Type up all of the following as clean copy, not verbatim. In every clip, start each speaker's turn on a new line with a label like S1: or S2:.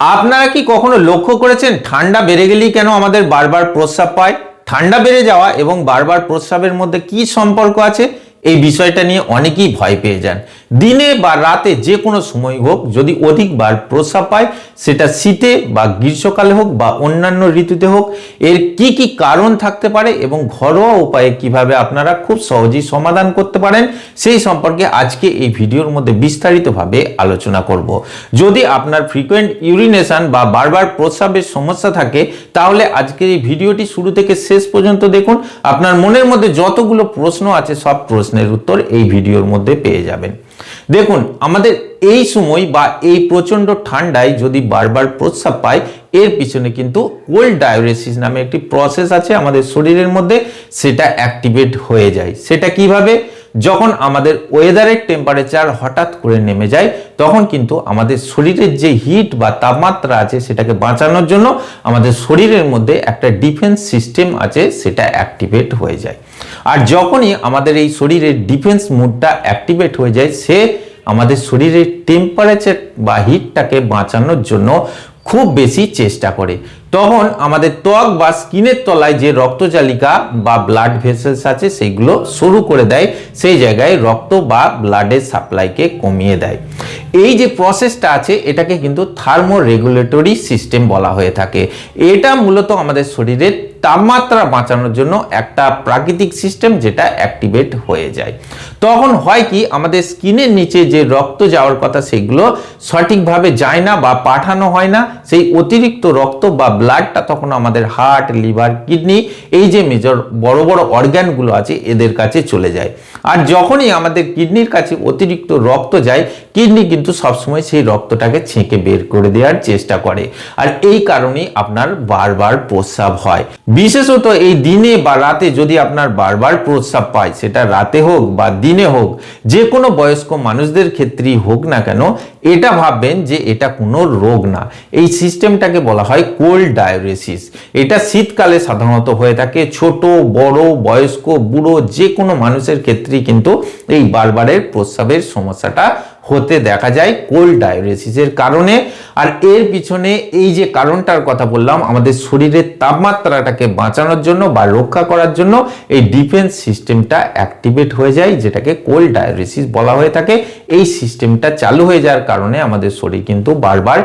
S1: আপনারা কি কখনো লক্ষ্য করেছেন ঠান্ডা বেড়ে গেলেই কেন আমাদের বারবার প্রস্রাব পায়? ঠান্ডা বেড়ে যাওয়া এবং বারবার প্রস্রাবের মধ্যে কি সম্পর্ক আছে এই বিষয়টা নিয়ে অনেকেই ভয় পেয়ে যান। দিনে বা রাতে যে কোনো সময় হোক যদি অধিকবার প্রস্রাব পায়, সেটা শীতে বা গ্রীষ্মকালে হোক বা অন্যান্য ঋতুতে হোক, এর কি কি কারণ থাকতে পারে এবং ঘরোয়া উপায়ে কিভাবে আপনারা খুব সহজেই সমাধান করতে পারেন সেই সম্পর্কে আজকে এই ভিডিওর মধ্যে বিস্তারিতভাবে আলোচনা করব। যদি আপনার ফ্রিকোয়েন্ট ইউরিনেশন বা বারবার প্রস্রাবের সমস্যা থাকে তাহলে আজকের এই ভিডিওটি শুরু থেকে শেষ পর্যন্ত দেখুন। আপনার মনের মধ্যে যতগুলো প্রশ্ন আছে সব প্রশ্নের উত্তর এই ভিডিওর মধ্যে পেয়ে যাবেন। দেখুন, আমাদের এই সময় বা এই প্রচন্ড ঠান্ডায় যদি বারবার প্রস্রাব পায়, এর পিছনে কিন্তু কোল্ড ডায়োরেসিস নামে একটি প্রসেস আছে আমাদের শরীরের মধ্যে, সেটা অ্যাক্টিভেট হয়ে যায়। সেটা কিভাবে? যখন আমাদের ওয়েদারের টেম্পারেচার হঠাৎ করে নেমে যায় তখন কিন্তু আমাদের শরীরের যে হিট বা তাপমাত্রা আছে সেটাকে বাঁচানোর জন্য আমাদের শরীরের মধ্যে একটা ডিফেন্স সিস্টেম আছে, সেটা অ্যাক্টিভেট হয়ে যায়। আর যখনই আমাদের এই শরীরের ডিফেন্স মুডটা অ্যাক্টিভেট হয়ে যায়, সে আমাদের শরীরের টেম্পারেচার বা হিটটাকে বাঁচানোর জন্য খুব বেশি চেষ্টা করে। তখন আমাদের ত্বক বা স্কিনের তলায় যে রক্তজালিকা বা ব্লাড ভেসেলস আছে সেগুলো শুরু করে দেয়, সেই জায়গায় রক্ত বা ব্লাডের সাপ্লাইকে কমিয়ে দেয়। এই যে প্রসেসটা আছে এটাকে কিন্তু থার্মো রেগুলেটরি সিস্টেম বলা হয়ে থাকে। এটা মূলত আমাদের শরীরের তাপমাত্রা বাঁচানোর জন্য একটা প্রাকৃতিক সিস্টেম যেটা অ্যাক্টিভেট হয়ে যায়। তখন হয় কি, আমাদের স্কিনের নিচে যে রক্ত যাওয়ার কথা সেগুলো সঠিকভাবে যায় না বা পাঠানো হয় না। সেই অতিরিক্ত রক্ত বা ব্লাডটা তখন আমাদের হার্ট, লিভার, কিডনি, এই যে মেজর বড় বড় অর্গানগুলো আছে এদের কাছে চলে যায়। আর যখনই আমাদের কিডনির কাছে অতিরিক্ত রক্ত যায়, কিডনি কিন্তু সবসময় সেই রক্তটাকে ছেঁকে বের করে দেওয়ার চেষ্টা করে। আর এই কারণেই আপনার বারবার প্রস্রাব হয়। বিশেষত এই দিনে বা রাতে যদি আপনার বারবার প্রস্রাব পায়, সেটা রাতে হোক বা দিনে হোক, যে কোনো বয়স্ক মানুষদের ক্ষেত্রেই হোক না কেন, এটা ভাববেন যে এটা কোনো রোগ না। এই সিস্টেমটাকে বলা হয় কোল্ড ডায়োরেসিস। এটা শীতকালে সাধারণত হয়ে থাকে। ছোট বড় বয়স্ক বুড়ো যে কোনো মানুষের ক্ষেত্রেই কিন্তু এই বারবারের প্রস্রাবের সমস্যাটা হতে দেখা যায় কোল্ড ডায়োরেসিসের কারণে। আর এর পিছনে এই যে কারণটার কথা বললাম, আমাদের শরীরের তাপমাত্রাটাকে বাঁচানোর জন্য বা রক্ষা করার জন্য এই ডিফেন্স সিস্টেমটা অ্যাক্টিভেট হয়ে যায়, যেটাকে কোল্ড ডায়োরেসিস বলা হয়ে থাকে। এই সিস্টেমটা চালু হয়ে যাওয়ার কারণে আমাদের শরীর কিন্তু বারবার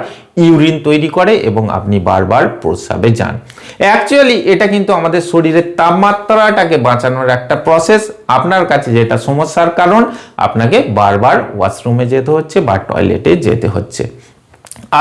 S1: ইউরিন তৈরি করে এবং আপনি বারবার প্রস্রাবে যান। অ্যাকচুয়ালি এটা কিন্তু আমাদের শরীরের তাপমাত্রাটাকে বাঁচানোর একটা প্রসেস। আপনার কাছে যেটা সমস্যার কারণ, আপনাকে বারবার ওয়াশরুমে যেতে হচ্ছে বা টয়লেটে যেতে হচ্ছে।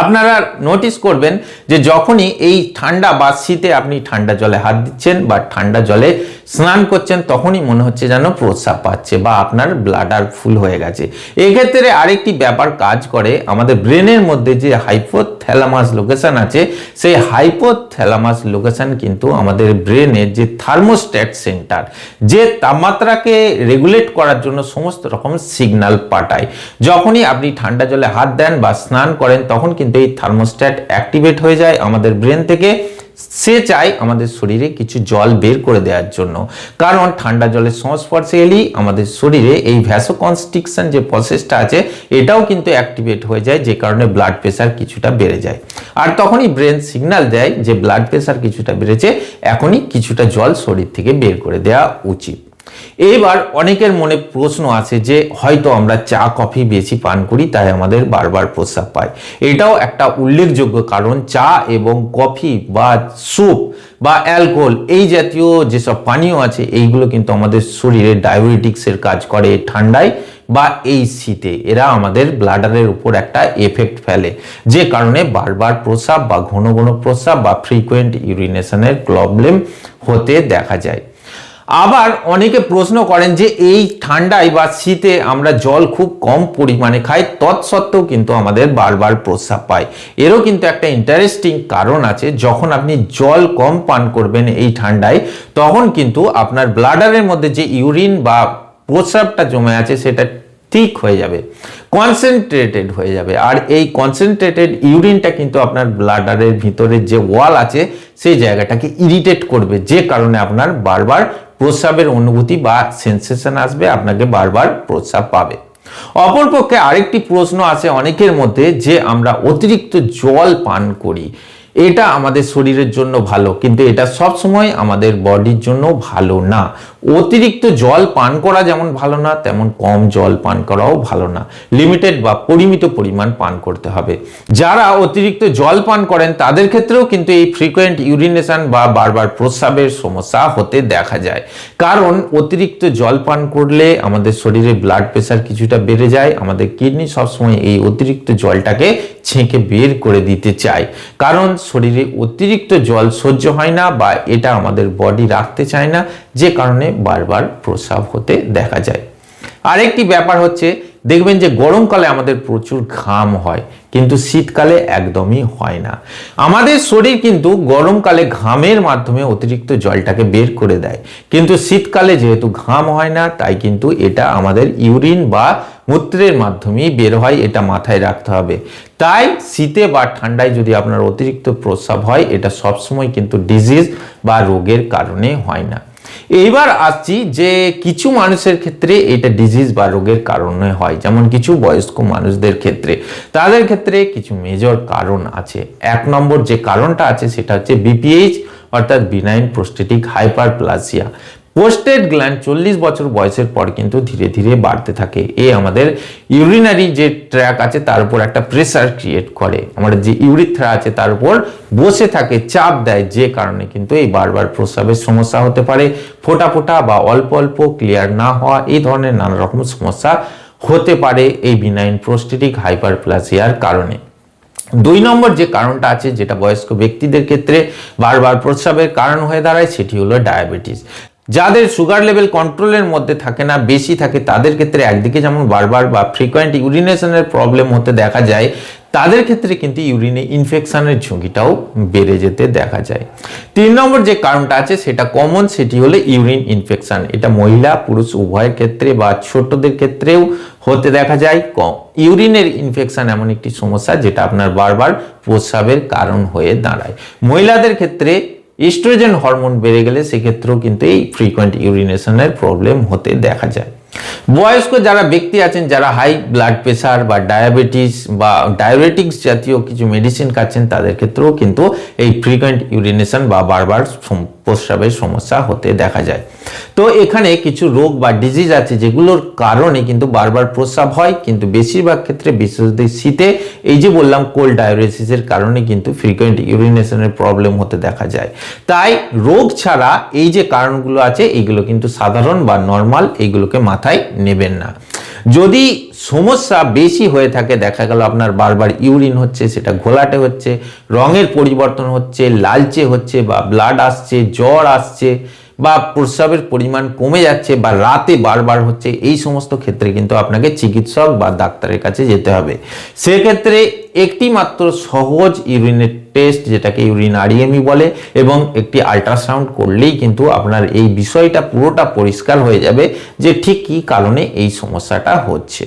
S1: আপনারা নোটিস করবেন যে যখনই এই ঠান্ডা বা শীতে আপনি ঠান্ডা জলে হাত দিচ্ছেন বা ঠান্ডা জলে স্নান করছেন, তখনই মনে হচ্ছে যেন প্রস্রাব পাচ্ছে বা আপনার ব্লাডার ফুল হয়ে গেছে। এক্ষেত্রে আরেকটি ব্যাপার কাজ করে, আমাদের ব্রেনের মধ্যে যে হাইপোথ্যালামাস লোকেশন আছে, সেই হাইপোথ্যালামাস লোকেশন কিন্তু আমাদের ব্রেনের যে থার্মোস্ট্যাট সেন্টার, যে তাপমাত্রাকে রেগুলেট করার জন্য সমস্ত রকম সিগন্যাল পাঠায়। যখনই আপনি ঠান্ডা জলে হাত দেন বা স্নান করেন তখন কিন্তু এই থার্মোস্ট্যাট অ্যাক্টিভেট হয়ে যায় আমাদের ব্রেন থেকে। সে চায় আমাদের শরীরে কিছু জল বের করে দেওয়ার জন্য, কারণ ঠান্ডা জলের সংস্পর্শে এলেই আমাদের শরীরে এই ভ্যাসোকনস্ট্রিকশন যে প্রসেসটা আছে এটাও কিন্তু অ্যাক্টিভেট হয়ে যায়, যে কারণে ব্লাড প্রেশার কিছুটা বেড়ে যায়। আর তখনই ব্রেন সিগন্যাল দেয় যে ব্লাড প্রেশার কিছুটা বেড়েছে, এখনই কিছুটা জল শরীর থেকে বের করে দেওয়া উচিত। এবার অনেকের মনে প্রশ্ন আছে যে হয়তো আমরা চা কফি বেশি পান করি তাই আমাদের বারবার প্রস্রাব পায়। এটাও একটা উল্লেখযোগ্য কারণ। চা এবং কফি বা স্যুপ বা অ্যালকোহল এই জাতীয় যেসব পানীয় আছে এইগুলো কিন্তু আমাদের শরীরে ডায়াবেটিক্সের কাজ করে ঠান্ডায় বা এই শীতে। এরা আমাদের ব্লাডারের উপর একটা এফেক্ট ফেলে, যে কারণে বারবার প্রস্রাব বা ঘন ঘন প্রস্রাব বা ফ্রিকোয়েন্ট ইউরিনেশনের প্রবলেম হতে দেখা যায়। আবার অনেকে প্রশ্ন করেন যে এই ঠান্ডায় বা শীতে আমরা জল খুব কম পরিমাণে খাই, তৎসত্ত্বেও কিন্তু আমাদের বারবার প্রস্রাব পায়। এরও কিন্তু একটা ইন্টারেস্টিং কারণ আছে। যখন আপনি জল কম পান করবেন এই ঠান্ডায়, তখন কিন্তু আপনার ব্লাডারের মধ্যে যে ইউরিন বা প্রস্রাবটা জমে আছে সেটা ঠিক হয়ে যাবে, কনসেন্ট্রেটেড হয়ে যাবে। আর এই কনসেন্ট্রেটেড ইউরিনটা কিন্তু আপনার ব্লাডারের ভিতরে যে ওয়াল আছে সেই জায়গাটাকে ইরিটেট করবে, যে কারণে আপনার বারবার প্রস্রাবের অনুভূতি বা সেন্সেশন আসবে, আপনাকে বারবার প্রস্রাব পাবে। অপরপক্ষে আরেকটি প্রশ্ন আছে অনেকের মধ্যে যে আমরা অতিরিক্ত জল পান করি, এটা আমাদের শরীরের জন্য ভালো, কিন্তু এটা সব সময় আমাদের বডির জন্য ভালো না। অতিরিক্ত জল পান করা যেমন ভালো না, তেমন কম জল পান করাও ভালো না। লিমিটেড বা পরিমিত পরিমাণ পান করতে হবে। যারা অতিরিক্ত জল পান করেন তাদের ক্ষেত্রেও কিন্তু এই ফ্রিকোয়েন্ট ইউরিনেশন বা বারবার প্রস্রাবের সমস্যা হতে দেখা যায়। কারণ অতিরিক্ত জল পান করলে আমাদের শরীরে ব্লাড প্রেশার কিছুটা বেড়ে যায়। আমাদের কিডনি সবসময় এই অতিরিক্ত জলটাকে ছেঁকে বের করে দিতে চায়, কারণ শরীরে অতিরিক্ত জল সহ্য হয় না বা এটা আমাদের বডি রাখতে চায় না, যে কারণে বারবার প্রস্রাব হতে দেখা যায়। আরেকটি ব্যাপার হচ্ছে, দেখবেন যে গরমকালে আমাদের প্রচুর ঘাম হয়, কিন্তু শীতকালে একদমই হয় না। আমাদের শরীর কিন্তু গরমকালে ঘামের মাধ্যমে অতিরিক্ত জলটাকে বের করে দেয়, কিন্তু শীতকালে যেহেতু ঘাম হয় না, তাই কিন্তু এটা আমাদের ইউরিন বা মূত্রের মাধ্যমেই বের হয়, এটা মাথায় রাখতে হবে। তাই শীতে বা ঠান্ডায় যদি আপনার অতিরিক্ত প্রস্রাব হয়, এটা সবসময় কিন্তু ডিজিজ বা রোগের কারণে হয় না। এইবার আসছি যে কিছু মানুষের ক্ষেত্রে এটা ডিজিজ বা রোগের কারণে হয়, যেমন কিছু বয়স্ক মানুষদের ক্ষেত্রে। তাদের ক্ষেত্রে কিছু মেজর কারণ আছে। 1 নম্বর যে কারণটা আছে সেটা হচ্ছে বিপিএইচ, অর্থাৎ benign prostatic hyperplasia. Prostate gland 40 বছর বয়সের পর কিন্তু ধীরে ধীরে বাড়তে থাকে। আমাদের ইউরিনারি যে ট্র্যাক আছে তার উপর একটা প্রেসার ক্রিয়েট করে, আমাদের যে ইউরিথ্রা আছে তার উপর বসে থাকে, চাপ দেয়, যে কারণে কিন্তু এই বারবার প্রস্রাবের সমস্যা হতে পারে। ফোটা ফোটা বা অল্প অল্প ক্লিয়ার না হওয়া, এই ধরনের নানা রকম সমস্যা হতে পারে এই বিনাইন প্রোস্টেটিক হাইপারপ্লাসিয়ার কারণে। 2 নম্বর যে কারণটা আছে, যেটা বয়স্ক ব্যক্তিদের ক্ষেত্রে বারবার প্রস্রাবের কারণ হয়ে দাঁড়ায়, সেটি হলো ডায়াবেটিস। যাদের সুগার লেভেল কন্ট্রোলের মধ্যে থাকে না, বেশি থাকে, তাদের ক্ষেত্রে একদিকে যেমন বারবার বা ফ্রিকোয়েন্ট ইউরিনেশনের প্রবলেম হতে দেখা যায়, তাদের ক্ষেত্রে কিন্তু ইউরিনে ইনফেকশনের ঝুঁকিটাও বেড়ে যেতে দেখা যায়। 3 নম্বর যে কারণটা আছে সেটা কমন, সেটি হলো ইউরিন ইনফেকশন। এটা মহিলা পুরুষ উভয়ের ক্ষেত্রে বা ছোটদের ক্ষেত্রেও হতে দেখা যায়। ইউরিনের ইনফেকশন এমন একটি সমস্যা যেটা আপনার বারবার প্রস্রাবের কারণ হয়ে দাঁড়ায়। মহিলাদের ক্ষেত্রে ইস্ট্রোজেন হরমোন বেড়ে গেলে সেক্ষেত্রেও কিন্তু এই ফ্রিকোয়েন্ট ইউরিনেশনের প্রবলেম হতে দেখা যায়। বয়স্ক যারা ব্যক্তি আছেন, যারা হাই ব্লাড প্রেশার বা ডায়াবেটিস বা ডায়াবেটিক্স জাতীয় কিছু মেডিসিন খাচ্ছেন, তাদের ক্ষেত্রেও কিন্তু এই ফ্রিকোয়েন্ট ইউরিনেশন বা বারবার প্রস্রাবের সমস্যা হতে দেখা যায়। তো এখানে কিছু রোগ বা ডিজিজ আছে যেগুলোর কারণে কিন্তু বারবার প্রস্রাব হয়, কিন্তু বেশিরভাগ ক্ষেত্রে বিশেষত শীতে এই যে বললাম কোল্ড ডায়োরেসিসের কারণে কিন্তু ফ্রিকোয়েন্ট ইউরিনেশনের প্রবলেম হতে দেখা যায়। তাই রোগ ছাড়া এই যে কারণগুলো আছে এইগুলো কিন্তু সাধারণ বা নর্মাল, এইগুলোকে মাথায় নেবেন না। যদি সমস্যা বেশি হয়ে থাকে, দেখা গেল আপনার বারবার ইউরিন হচ্ছে, সেটা ঘোলাটে হচ্ছে, রঙের পরিবর্তন হচ্ছে, লালচে হচ্ছে, বা ব্লাড আসছে, জ্বর আসছে, বা প্রস্রাবের পরিমাণ কমে যাচ্ছে, বা রাতে বারবার হচ্ছে, এই সমস্ত ক্ষেত্রে কিন্তু আপনাকে চিকিৎসক বা ডাক্তারের কাছে যেতে হবে। সেক্ষেত্রে একটি মাত্র সহজ ইউরিনের টেস্ট, যেটাকে ইউরিনারিয়ামি বলে, এবং একটি আল্ট্রাসাউন্ড করলেই কিন্তু আপনার এই বিষয়টা পুরোটা পরিষ্কার হয়ে যাবে যে ঠিক কী কারণে এই সমস্যাটা হচ্ছে।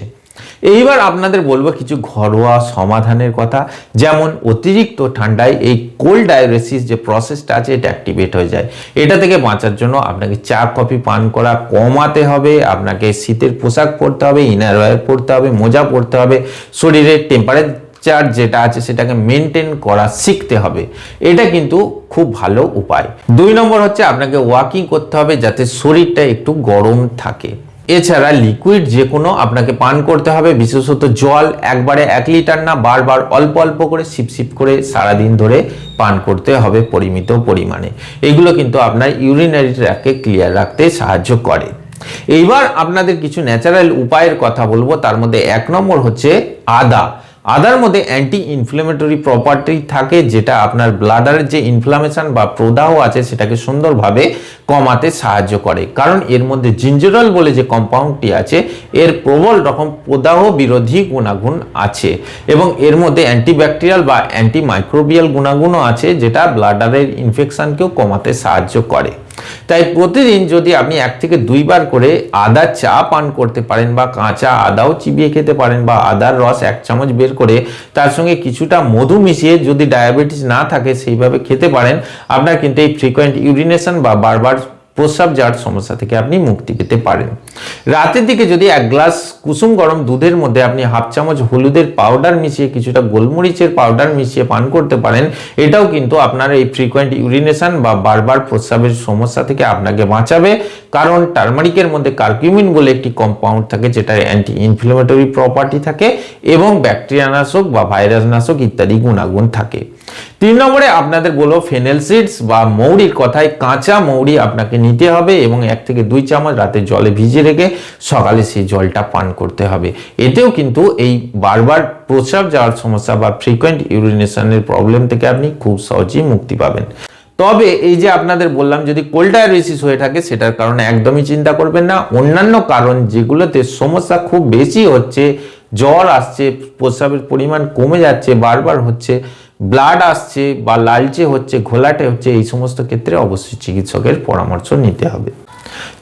S1: এইবার আপনাদের বলবো কিছু ঘরোয়া সমাধানের কথা, যেমন অতিরিক্ত ঠান্ডায় এই কোল্ড ডায়োরেসিস যে প্রসেসটা আছে এটা অ্যাক্টিভেট হয়ে যায়। এটা থেকে বাঁচার জন্য আপনাকে চা কফি পান করা কমাতে হবে, আপনাকে শীতের পোশাক পরতে হবে, ইনারওয়্যার পরতে হবে, মোজা পরতে হবে, শরীরের টেম্পারেচার যেটা আছে সেটাকে মেনটেন করা শিখতে হবে। এটা কিন্তু খুব ভালো উপায়। 2 নম্বর হচ্ছে আপনাকে ওয়াকিং করতে হবে যাতে শরীরটা একটু গরম থাকে। এছাড়া লিকুইড যে কোনো আপনাকে পান করতে হবে, বিশেষত জল একবারে 1 লিটার না, বারবার অল্প অল্প করে সিপ সিপ করে সারাদিন ধরে পান করতে হবে পরিমিত পরিমাণে। এগুলো কিন্তু আপনার ইউরিনারি ট্র্যাককে ক্লিয়ার রাখতে সাহায্য করে। এইবার আপনাদের কিছু ন্যাচারাল উপায়ের কথা বলবো, তার মধ্যে 1 নম্বর হচ্ছে আদা। আদার মধ্যে অ্যান্টি ইনফ্লেমেটরি প্রপার্টি থাকে, যেটা আপনার ব্লাডারের যে ইনফ্লামেশন বা প্রদাহ আছে সেটাকে সুন্দরভাবে কমাতে সাহায্য করে। কারণ এর মধ্যে জিঞ্জারল বলে যে কম্পাউন্ডটি আছে, এর প্রবল রকম প্রদাহ বিরোধী গুণাগুণ আছে, এবং এর মধ্যে অ্যান্টিব্যাকটেরিয়াল বা অ্যান্টিমাইক্রোবিয়াল গুণাগুণও আছে, যেটা ব্লাডারের ইনফেকশনকেও কমাতে সাহায্য করে। তাই প্রতিদিন যদি আপনি 1 থেকে 2 বার করে আদা চা পান করতে পারেন, বা কাঁচা আদাও চিবিয়ে খেতে পারেন, বা আদার রস 1 চামচ বের করে তার সঙ্গে কিছুটা মধু মিশিয়ে, যদি ডায়াবেটিস না থাকে সেইভাবে খেতে পারেন, আপনার কিন্তু এই ফ্রিকোয়েন্ট ইউরিনেশন বা বারবার প্রস্রাব যাওয়ার সমস্যা থেকে আপনি মুক্তি পেতে পারেন। রাতের দিকে যদি 1 গ্লাস কুসুম গরম দুধের মধ্যে আপনি হাফ চামচ হলুদের পাউডার মিশিয়ে কিছুটা গোলমরিচের পাউডার মিশিয়ে পান করতে পারেন, এটাও কিন্তু আপনার এই ফ্রিকোয়েন্ট ইউরিনেশন বা বারবার প্রস্রাবের সমস্যা থেকে আপনাকে বাঁচাবে। কারণ টারমারিকের মধ্যে কারকিউমিন বলে একটি কম্পাউন্ড থাকে যেটার অ্যান্টি ইনফ্লেমেটরি প্রপার্টি থাকে এবং ব্যাকটেরিয়া নাশক বা ভাইরাস নাশক ইত্যাদি গুণাগুণ থাকে। 3 নম্বরে আপনাদের বলবো ফেনেল সিডস বা মৌরির কথায় কাঁচা মৌরি আপনাকে নিতে হবে এবং 1 থেকে 2 চামচ রাতে জলে ভিজিয়ে রেখে সকালে সেই জলটা পান করতে হবে। এতেও কিন্তু এই বারবার প্রস্রাব যাওয়ার সমস্যা বা ফ্রিকোয়েন্ট ইউরিনেশনের প্রবলেম থেকে আপনি খুব সহজেই মুক্তি পাবেন। তবে এই যে আপনাদের বললাম যদি কোল্ড ডায়ারিসিস হয়ে থাকে সেটার কারণে একদমই চিন্তা করবেন না। অন্যান্য কারণ যেগুলোতে সমস্যা খুব বেশি হচ্ছে, জ্বর আসছে, প্রস্রাবের পরিমাণ কমে যাচ্ছে, বারবার হচ্ছে, ব্লাড আসছে বা লালচে হচ্ছে, ঘোলাটে হচ্ছে, এই সমস্ত ক্ষেত্রে অবশ্যই চিকিৎসকের পরামর্শ নিতে হবে।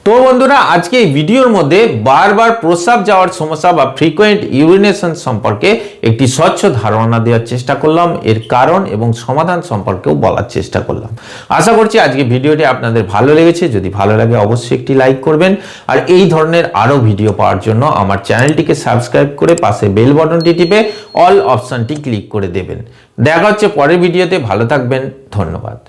S1: তো বন্ধুরা, আজকে এই ভিডিওর মধ্যে বারবার প্রস্রাব যাওয়ার সমস্যা বা ফ্রিকোয়েন্ট ইউরিনেশন সম্পর্কে একটি স্বচ্ছ ধারণা দেওয়ার চেষ্টা করলাম, এর কারণ এবং সমাধান সম্পর্কেও বলার চেষ্টা করলাম। আশা করছি আজকে ভিডিওটি আপনাদের ভালো লেগেছে। যদি ভালো লাগে অবশ্যই একটি লাইক করবেন, আর এই ধরনের আরও ভিডিও পাওয়ার জন্য আমার চ্যানেলটিকে সাবস্ক্রাইব করে পাশে বেল বাটনটি টিপে অল অপশনটি ক্লিক করে দেবেন। দেখা হচ্ছে পরের ভিডিওতে। ভালো থাকবেন, ধন্যবাদ।